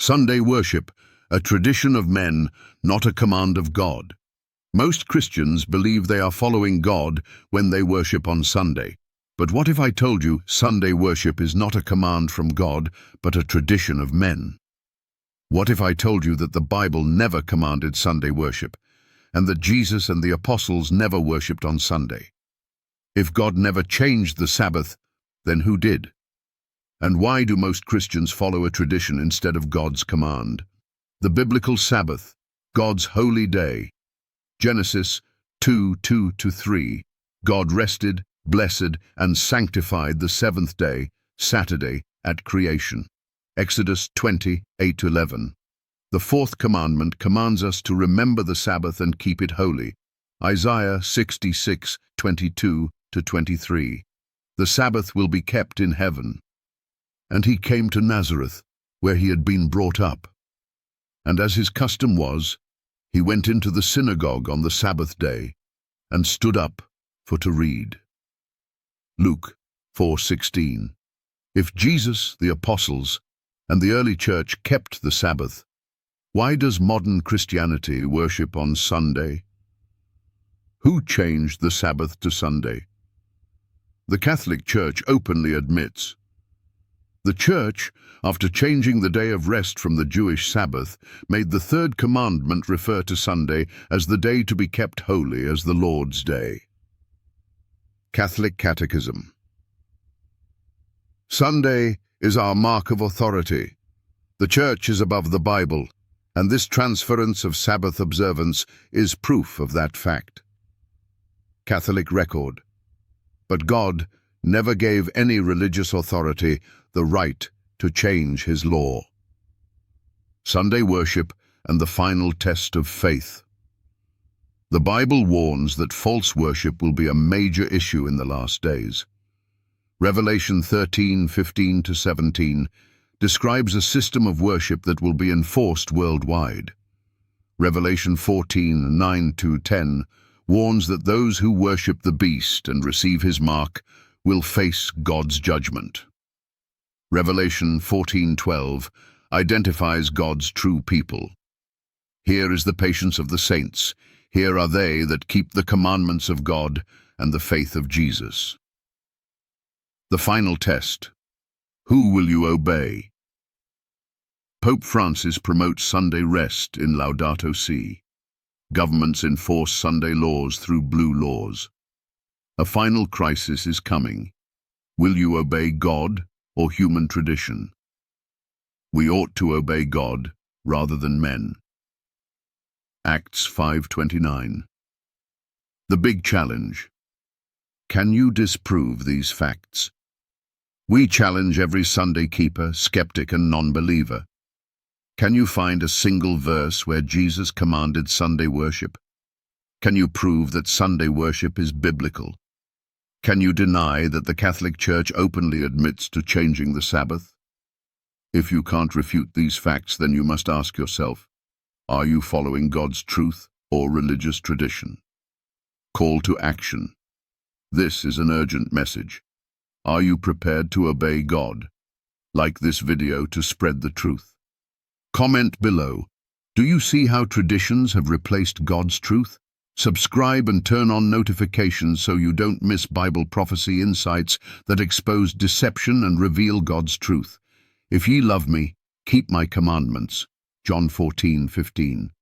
Sunday worship, a tradition of men, not a command of God. Most Christians believe they are following God when they worship on Sunday. But what if I told you Sunday worship is not a command from God, but a tradition of men? What if I told you that the Bible never commanded Sunday worship, and that Jesus and the apostles never worshipped on Sunday? If God never changed the Sabbath, then who did? And why do most Christians follow a tradition instead of God's command? The biblical Sabbath, God's holy day. Genesis 2:2-3. God rested, blessed, and sanctified the seventh day, Saturday, at creation. Exodus 20:8-11. The fourth commandment commands us to remember the Sabbath and keep it holy. Isaiah 66:22-23. The Sabbath will be kept in heaven. And he came to Nazareth, where he had been brought up. And as his custom was, he went into the synagogue on the Sabbath day and stood up for to read. Luke 4:16. If Jesus, the apostles, and the early church kept the Sabbath, why does modern Christianity worship on Sunday? Who changed the Sabbath to Sunday? The Catholic Church openly admits. The Church, after changing the day of rest from the Jewish Sabbath, made the third commandment refer to Sunday as the day to be kept holy as the Lord's Day. Catholic Catechism. Sunday is our mark of authority. The Church is above the Bible, and this transference of Sabbath observance is proof of that fact. Catholic Record. But God never gave any religious authority the right to change his law. Sunday worship and the final test of faith. The Bible warns that false worship will be a major issue in the last days. Revelation 13:15-17 describes a system of worship that will be enforced worldwide. Revelation 14:9-10 warns that those who worship the beast and receive his mark will face God's judgment. Revelation 14:12 identifies God's true people. Here is the patience of the saints. Here are they that keep the commandments of God and the faith of Jesus. The final test. Who will you obey? Pope Francis promotes Sunday rest in Laudato Si. Governments enforce Sunday laws through blue laws. A final crisis is coming. Will you obey God or human tradition? We ought to obey God rather than men. Acts 5:29. The big challenge. Can you disprove these facts? We challenge every Sunday keeper, skeptic, and non-believer. Can you find a single verse where Jesus commanded Sunday worship? Can you prove that Sunday worship is biblical? Can you deny that the Catholic Church openly admits to changing the Sabbath? If you can't refute these facts, then you must ask yourself, are you following God's truth or religious tradition? Call to action. This is an urgent message. Are you prepared to obey God? Like this video to spread the truth. Comment below. Do you see how traditions have replaced God's truth? Subscribe and turn on notifications so you don't miss Bible prophecy insights that expose deception and reveal God's truth. If ye love me, keep my commandments. John 14:15.